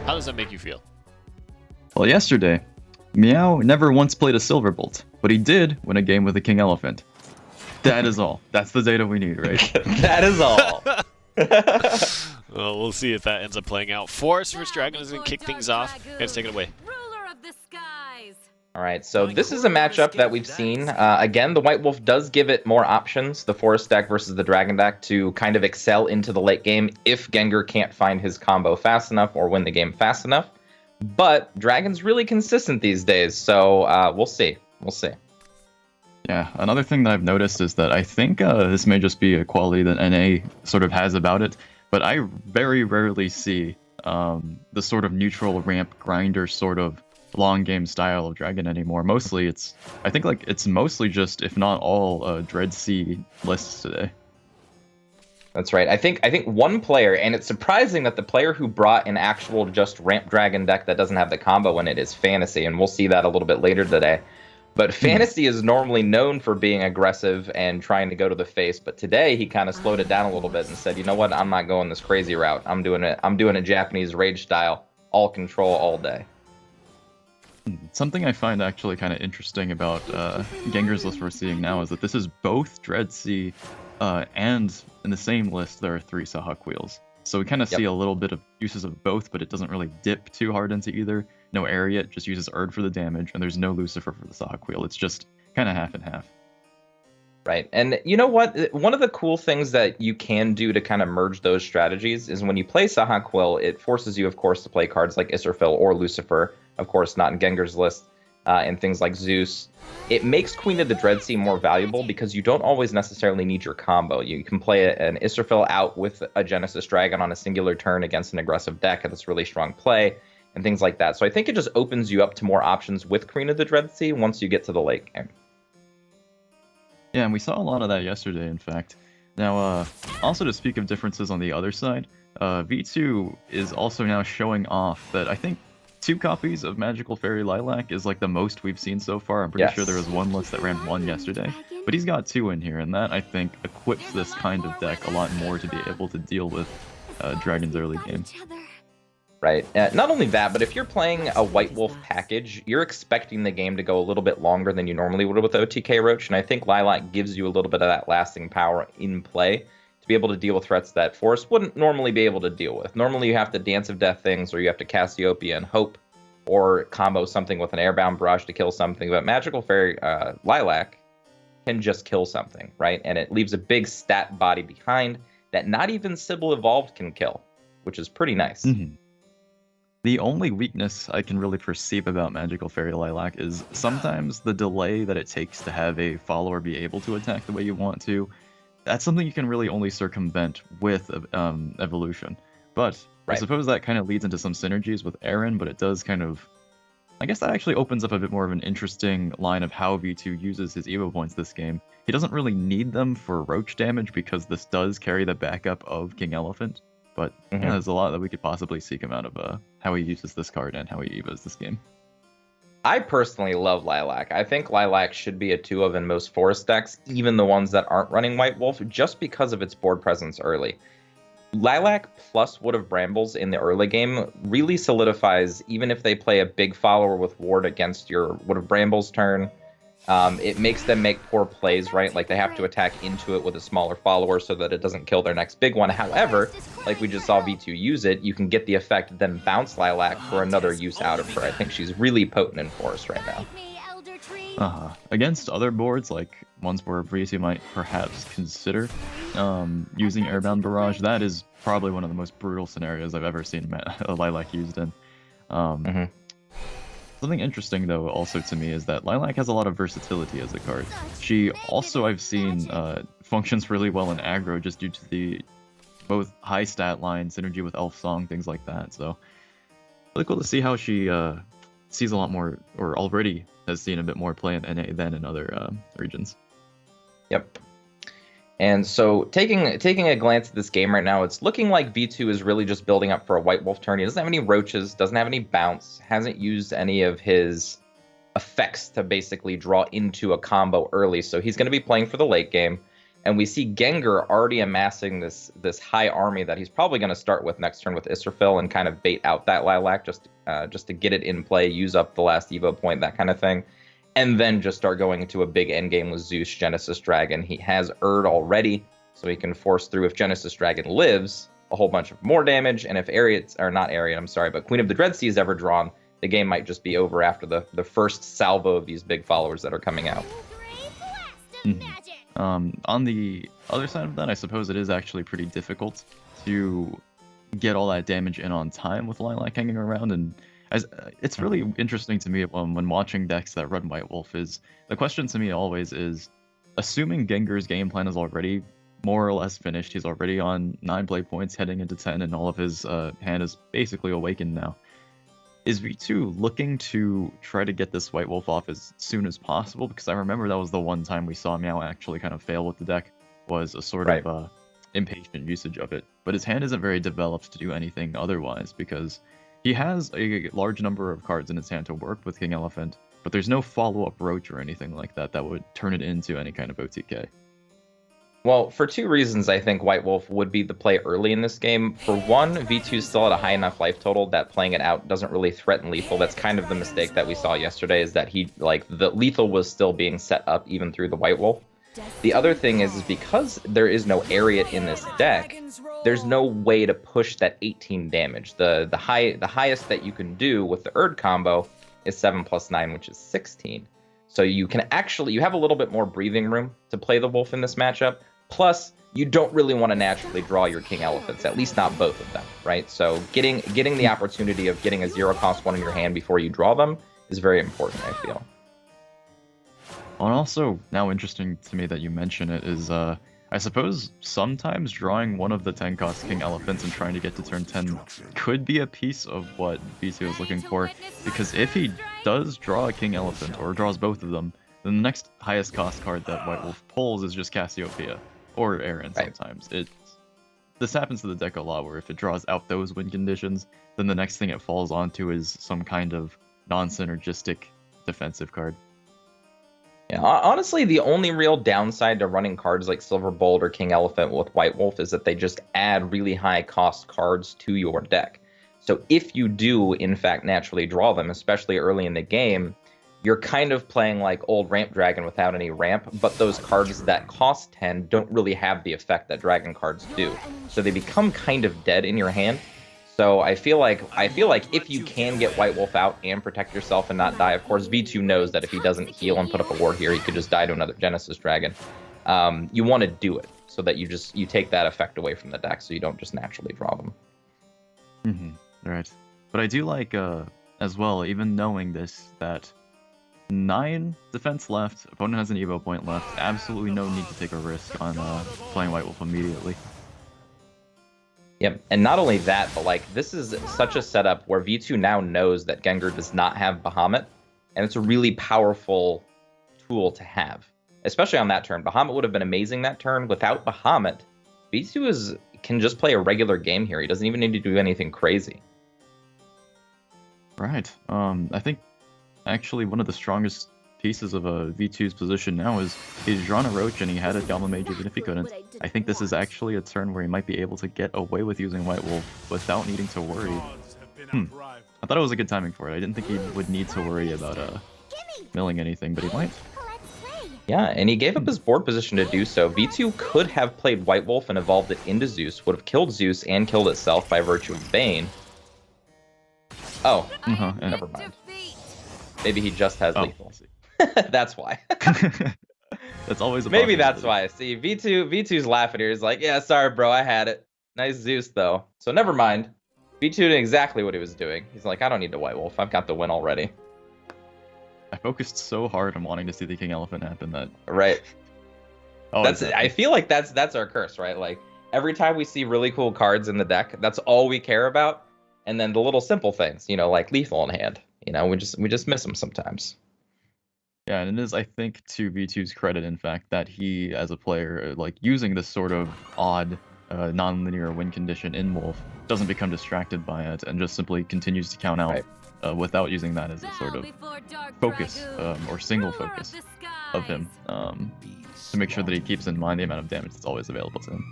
How does that make you feel? Well, yesterday, Meow never once played a Silverbolt, but he did win a game with a King Elephant. That is all. That's the data we need, right? That is all. Well, we'll see if that ends up playing out. Forest vs. Dragon is going to kick things off. Guys, take it away. All right, so this is a matchup that we've seen. Again, the White Wolf does give it more options, the Forest deck versus the Dragon deck, to kind of excel into the late game if Gengur can't find his combo fast enough or win the game fast enough. But Dragon's really consistent these days, so we'll see. We'll see. Yeah, another thing that I've noticed is that I think this may just be a quality that NA sort of has about it, but I very rarely see the sort of neutral ramp grinder sort of long game style of Dragon anymore. Mostly I think it's mostly just, if not all, Dread Sea lists today. That's right. I think one player, and it's surprising that the player who brought an actual just ramp Dragon deck that doesn't have the combo in it is Fantasy, and we'll see that a little bit later today. But Fantasy is normally known for being aggressive and trying to go to the face, but today he kind of slowed it down a little bit and said, you know what, I'm not going this crazy route. I'm doing a Japanese rage style, all control all day. Something I find actually kind of interesting about Gengur's list we're seeing now is that this is both Dread Sea, and in the same list there are 3 Sahak wheels. So we kind of see a little bit of uses of both, but it doesn't really dip too hard into either. No area, it just uses Erd for the damage, and there's no Lucifer for the Sahak wheel. It's just kind of half and half. Right, and you know what? One of the cool things that you can do to kind of merge those strategies is when you play Sahak wheel, it forces you, of course, to play cards like Israfil or Lucifer, of course, not in Gengur's list, and things like Zeus. It makes Queen of the Dread Sea more valuable because you don't always necessarily need your combo. You can play an Israfil out with a Genesis Dragon on a singular turn against an aggressive deck, and that's really strong play, and things like that. So I think it just opens you up to more options with Queen of the Dread Sea once you get to the late game. Yeah, and we saw a lot of that yesterday, in fact. Now, also to speak of differences on the other side, V2 is also now showing off that I think 2 copies of Magical Fairy Lilac is like the most we've seen so far. I'm pretty sure there was one list that ran 1 yesterday, but he's got 2 in here, and that I think equips this kind of deck a lot more to be able to deal with Dragon's early game. Right. Not only that, but if you're playing a White Wolf package, you're expecting the game to go a little bit longer than you normally would with OTK Roach, and I think Lilac gives you a little bit of that lasting power in play to be able to deal with threats that Forest wouldn't normally be able to deal with. Normally you have to Dance of Death things, or you have to Cassiopeia and Hope, or combo something with an Airbound Barrage to kill something, but Magical Fairy Lilac can just kill something, right? And it leaves a big stat body behind that not even Sybil Evolved can kill, which is pretty nice. Mm-hmm. The only weakness I can really perceive about Magical Fairy Lilac is sometimes the delay that it takes to have a follower be able to attack the way you want to. That's something you can really only circumvent with evolution. But I suppose that kind of leads into some synergies with Aaron, but it does kind of... I guess that actually opens up a bit more of an interesting line of how V2 uses his Evo points this game. He doesn't really need them for Roach damage because this does carry the backup of King Elephant. But yeah, there's a lot that we could possibly see come out of how he uses this card and how he Evos this game. I personally love Lilac. I think Lilac should be a 2 of in most Forest decks, even the ones that aren't running White Wolf, just because of its board presence early. Lilac plus Wood of Brambles in the early game really solidifies, even if they play a big follower with Ward against your Wood of Brambles turn, it makes them make poor plays, right? Like they have to attack into it with a smaller follower so that it doesn't kill their next big one. However, like we just saw V2 use it, you can get the effect, then bounce Lilac for another use out of her. I think she's really potent in Forest right now. Against other boards, like ones where V2 might perhaps consider using Airbound Barrage, that is probably one of the most brutal scenarios I've ever seen Lilac used in. Something interesting, though, also to me, is that Lilac has a lot of versatility as a card. She also, I've seen, functions really well in aggro just due to the both high stat line, synergy with Elf Song, things like that. So, really cool to see how she sees a lot more, or already has seen a bit more play in NA than in other regions. Yep. And so, taking a glance at this game right now, it's looking like V2 is really just building up for a White Wolf turn. He doesn't have any roaches, doesn't have any bounce, hasn't used any of his effects to basically draw into a combo early. So he's going to be playing for the late game. And we see Gengur already amassing this high army that he's probably going to start with next turn with Israfil and kind of bait out that Lilac just to get it in play, use up the last Evo point, that kind of thing. And then just start going into a big endgame with Zeus, Genesis Dragon. He has Erd already, so he can force through, if Genesis Dragon lives, a whole bunch of more damage. And if but Queen of the Dread Sea is ever drawn, the game might just be over after the first salvo of these big followers that are coming out. On the other side of that, I suppose it is actually pretty difficult to get all that damage in on time with Lilac hanging around, and it's really interesting to me when watching decks that run White Wolf. Is the question to me always is, assuming Gengur's game plan is already more or less finished, he's already on 9 play points heading into 10, and all of his hand is basically awakened now. Is V2 looking to try to get this White Wolf off as soon as possible? Because I remember that was the one time we saw Meow actually kind of fail with the deck, was a sort of impatient usage of it. But his hand isn't very developed to do anything otherwise, because he has a large number of cards in his hand to work with King Elephant, but there's no follow-up Roach or anything like that that would turn it into any kind of OTK. Well, for 2 reasons, I think White Wolf would be the play early in this game. For one, V2's still at a high enough life total that playing it out doesn't really threaten lethal. That's kind of the mistake that we saw yesterday, is that the lethal was still being set up even through the White Wolf. The other thing is because there is no Ariat in this deck, there's no way to push that 18 damage. The highest that you can do with the Erd combo is 7 + 9, which is 16. So you have a little bit more breathing room to play the Wolf in this matchup. Plus, you don't really want to naturally draw your King Elephants, at least not both of them, right? So getting the opportunity of getting a 0-cost one in your hand before you draw them is very important, I feel. And also, now interesting to me that you mention it is, I suppose sometimes drawing one of the 10-cost King Elephants and trying to get to turn 10 could be a piece of what V2 is looking for, because if he does draw a King Elephant, or draws both of them, then the next highest cost card that White Wolf pulls is just Cassiopeia, or Aaron sometimes. This happens to the deck a lot, where if it draws out those win conditions, then the next thing it falls onto is some kind of non-synergistic defensive card. Yeah, honestly, the only real downside to running cards like Silver Bolt or King Elephant with White Wolf is that they just add really high cost cards to your deck. So if you do, in fact, naturally draw them, especially early in the game, you're kind of playing like old Ramp Dragon without any ramp, but those cards that cost 10 don't really have the effect that Dragon cards do. So they become kind of dead in your hand. So I feel like if you can get White Wolf out and protect yourself and not die, of course V2 knows that if he doesn't heal and put up a ward here, he could just die to another Genesis Dragon. You want to do it so that you take that effect away from the deck, so you don't just naturally draw them. Right. But I do like, as well, even knowing this, that 9 defense left, opponent has an Evo point left, absolutely no need to take a risk on playing White Wolf immediately. Yep, and not only that, but like this is such a setup where V2 now knows that Gengur does not have Bahamut, and it's a really powerful tool to have, especially on that turn. Bahamut would have been amazing that turn. Without Bahamut, V2 can just play a regular game here. He doesn't even need to do anything crazy. Right. I think actually one of the strongest pieces of a V2's position now is he's drawn a Roach and he had a Gamma Mage even if he couldn't. I think this is actually a turn where he might be able to get away with using White Wolf without needing to worry. I thought it was a good timing for it. I didn't think he would need to worry about milling anything, but he might. Yeah, and he gave up his board position to do so. V2 could have played White Wolf and evolved it into Zeus, would have killed Zeus and killed itself by virtue of Bane. Oh, never mind. Maybe he just has lethal. That's why. That's always a maybe that's why. See, V2's laughing here. He's like, yeah, sorry, bro, I had it. Nice Zeus, though. So never mind. V2 knew exactly what he was doing. He's like, I don't need to White Wolf. I've got the win already. I focused so hard on wanting to see the King Elephant happen that... Right. Oh, I feel like that's our curse, right? Like, every time we see really cool cards in the deck, that's all we care about. And then the little simple things, like lethal in hand. We just miss them sometimes. Yeah, and it is, I think, to V2's credit, in fact, that he, as a player, like, using this sort of odd, non-linear win condition in Wolf, doesn't become distracted by it, and just simply continues to count out without using that as a sort of focus, or single focus. of him to make sure that he keeps in mind the amount of damage that's always available to him.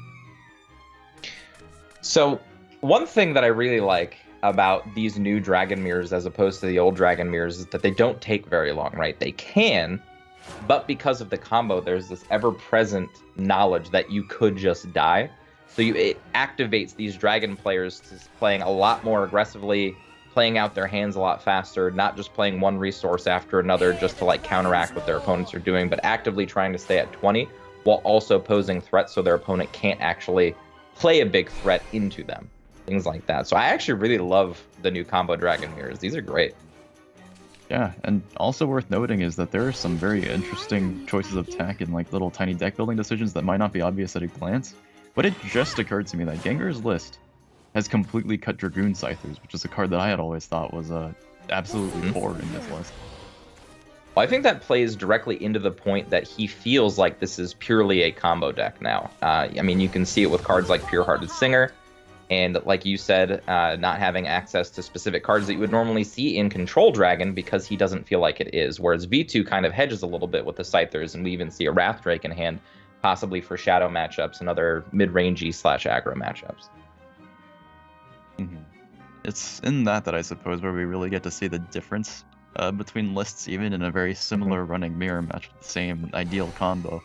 So one thing that I really like about these new Dragon Mirrors as opposed to the old Dragon Mirrors is that they don't take very long, right? They can, but because of the combo, there's this ever-present knowledge that you could just die. So it activates these Dragon players to playing a lot more aggressively, playing out their hands a lot faster, not just playing one resource after another just to like counteract what their opponents are doing, but actively trying to stay at 20 while also posing threats so their opponent can't actually play a big threat into them. Things like that. So I actually really love the new combo Dragon Mirrors. These are great. Yeah, and also worth noting is that there are some very interesting choices of tech and like little tiny deck building decisions that might not be obvious at a glance. But it just occurred to me that Gengur's list has completely cut Dragoon Scythers, which is a card that I had always thought was absolutely core in this list. Well, I think that plays directly into the point that he feels like this is purely a combo deck now. I mean, you can see it with cards like Pure-Hearted Singer, and like you said, not having access to specific cards that you would normally see in Control Dragon because he doesn't feel like it is. Whereas Vetu kind of hedges a little bit with the Scythers, and we even see a Wrath Drake in hand, possibly for Shadow matchups and other mid-rangey / aggro matchups. Mm-hmm. It's in that I suppose where we really get to see the difference between lists, even in a very similar running mirror match with the same ideal combo,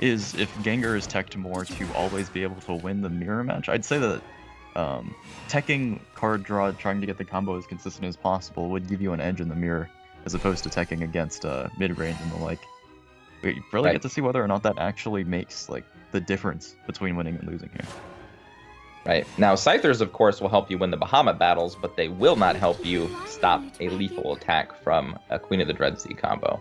is if Gengur is teched more to always be able to win the mirror match. I'd say that teching card draw, trying to get the combo as consistent as possible, would give you an edge in the mirror, as opposed to teching against mid-range and the like. We really get to see whether or not that actually makes like the difference between winning and losing here. Right. Now, Scythers, of course, will help you win the Bahamut battles, but they will not help you stop a lethal attack from a Queen of the Dreadsea combo.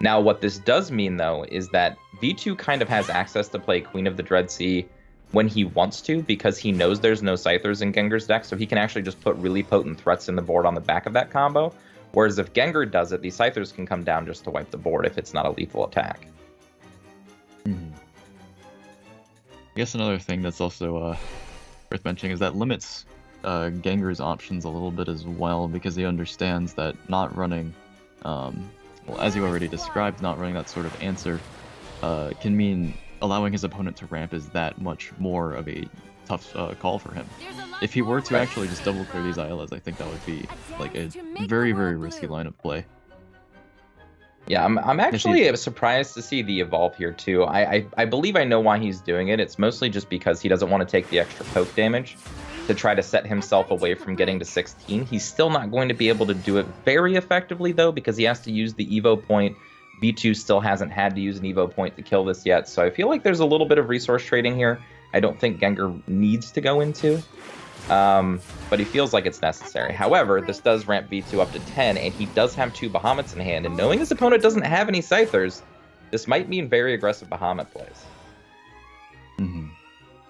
Now, what this does mean, though, is that V2 kind of has access to play Queen of the Dreadsea when he wants to, because he knows there's no Scythers in Gengur's deck, so he can actually just put really potent threats in the board on the back of that combo. Whereas if Gengur does it, the Scythers can come down just to wipe the board if it's not a lethal attack. Mm-hmm. I guess another thing that's also worth mentioning is that limits Gengur's options a little bit as well, because he understands that not running, well, as you already described, not running that sort of answer can mean allowing his opponent to ramp is that much more of a tough call for him. If he were to actually just double clear these ILs, I think that would be like a very, very risky line of play. Yeah, I'm actually surprised to see the evolve here too. I believe I know why he's doing it. It's mostly just because he doesn't want to take the extra poke damage to try to set himself away from getting to 16. He's still not going to be able to do it very effectively though, because he has to use the Evo point. V2 still hasn't had to use an Evo point to kill this yet, so I feel like there's a little bit of resource trading here. I don't think Gengur needs to go into, but he feels like it's necessary. However, this does ramp V2 up to 10, and he does have 2 Bahamuts in hand, and knowing his opponent doesn't have any Scythers, this might mean very aggressive Bahamut plays. Mm-hmm.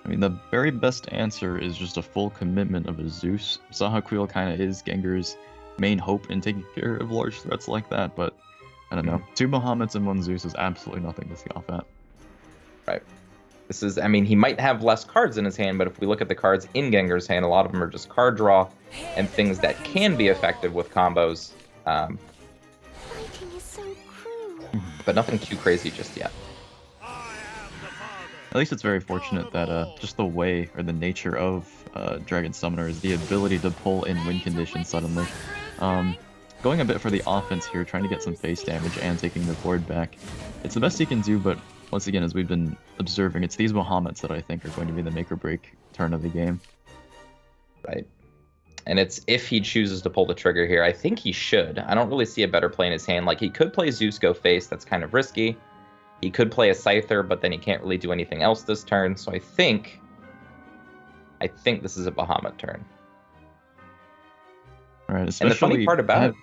I mean, the very best answer is just a full commitment of a Zeus. Sahagwil kind of is Gengur's main hope in taking care of large threats like that, but I don't know. 2 Bahamuts and 1 Zeus is absolutely nothing to scoff at. Right. This is, I mean, he might have less cards in his hand, but if we look at the cards in Gengur's hand, a lot of them are just card draw and things that can be effective with combos. But nothing too crazy just yet. At least it's very fortunate that just the way or the nature of Dragon Summoner is the ability to pull in win conditions suddenly. Going a bit for the offense here, trying to get some face damage and taking the board back. It's the best he can do, but once again, as we've been observing, it's these Bahamuts that I think are going to be the make or break turn of the game. Right. And it's if he chooses to pull the trigger here. I think he should. I don't really see a better play in his hand. Like, he could play Zeus go face. That's kind of risky. He could play a Scyther, but then he can't really do anything else this turn. So I think this is a Bahamut turn. All right, especially and the funny part about it...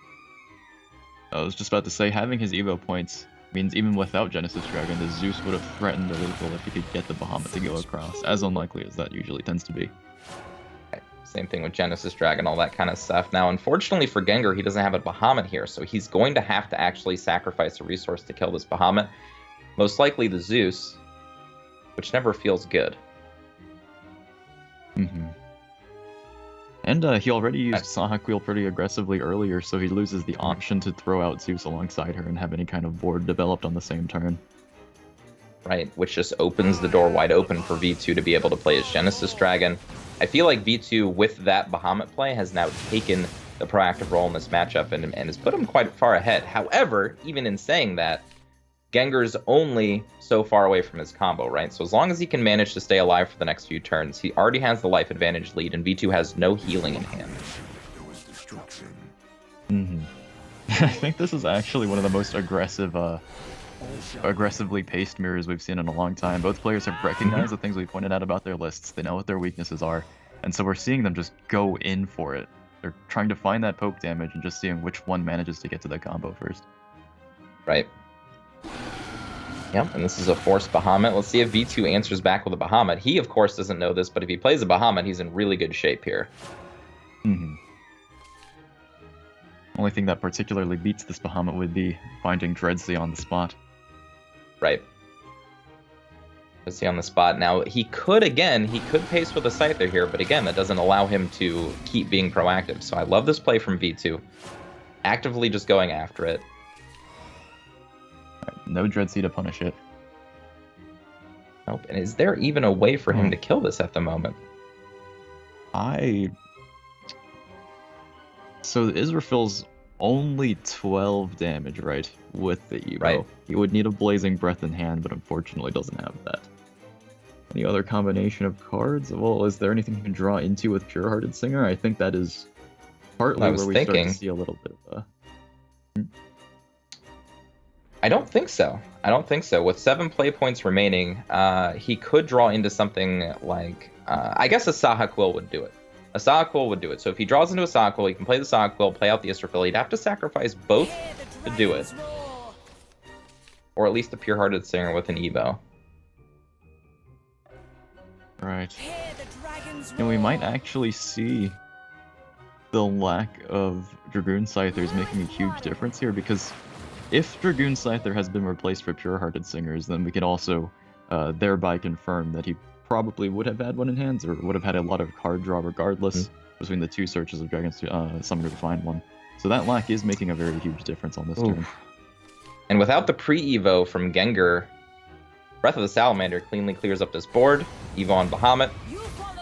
I was just about to say, having his Evo points means even without Genesis Dragon, the Zeus would have threatened a lethal if he could get the Bahamut to go across, as unlikely as that usually tends to be. Okay. Same thing with Genesis Dragon, all that kind of stuff. Now, unfortunately for Gengur, he doesn't have a Bahamut here, so he's going to have to actually sacrifice a resource to kill this Bahamut. Most likely the Zeus, which never feels good. Mm-hmm. And he already used Sahak Wheel pretty aggressively earlier, so he loses the option to throw out Zeus alongside her and have any kind of board developed on the same turn. Right, which just opens the door wide open for V2 to be able to play his Genesis Dragon. I feel like V2, with that Bahamut play, has now taken the proactive role in this matchup and has put him quite far ahead. However, even in saying that, Gengur's only so far away from his combo, right? So as long as he can manage to stay alive for the next few turns, he already has the life advantage lead, and V2 has no healing in hand. I think this is actually one of the most aggressively paced mirrors we've seen in a long time. Both players have recognized the things we pointed out about their lists. They know what their weaknesses are, and so we're seeing them just go in for it. They're trying to find that poke damage and just seeing which one manages to get to the combo first. Right. Yep, and this is a forced Bahamut. Let's see if V2 answers back with a Bahamut. He, of course, doesn't know this, but if he plays a Bahamut, he's in really good shape here. Only thing that particularly beats this Bahamut would be finding Dreadsea on the spot. Right. Dreadsea on the spot. Now, he could pace with a Scyther here, but again, that doesn't allow him to keep being proactive. So I love this play from V2. Actively just going after it. No Dreadsea to punish it. Nope. And is there even a way for him to kill this at the moment? So Israfil's only 12 damage, right? With the Evo. Right. He would need a Blazing Breath in hand, but unfortunately doesn't have that. Any other combination of cards? Well, is there anything you can draw into with Pure-Hearted Singer? I think that is partly where we start to see a little bit of I don't think so. With 7 play points remaining, he could draw into something like... I guess a Sahak Quill would do it. A Sahak Quill would do it. So if he draws into a Sahak Quill, he can play the Sahak Quill, play out the Israfil. He'd have to sacrifice both to do it. Or at least a Pure-Hearted Singer with an Evo. Right. And we might actually see the lack of Dragoon Scythers making a huge difference here, because if Dragoon Scyther has been replaced for Pure-Hearted Singers, then we can also thereby confirm that he probably would have had one in hand, or would have had a lot of card draw regardless between the two searches of Dragon Summoner to find one. So that lack is making a very huge difference on this turn. And without the pre-Evo from Gengur, Breath of the Salamander cleanly clears up this board. Evo on Bahamut.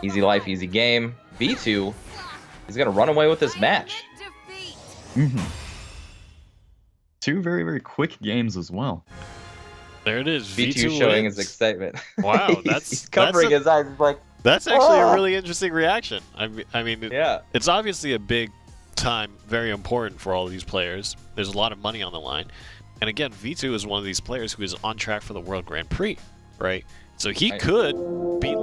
Easy life, easy game. V2 is going to run away with this match. Two very, very quick games as well. There it is. V2 showing his excitement. Wow, he's covering his eyes. He's like, that's actually a really interesting reaction. I mean, yeah. It's obviously a big time, very important for all of these players. There's a lot of money on the line. And again, V2 is one of these players who is on track for the World Grand Prix, right? So he could beat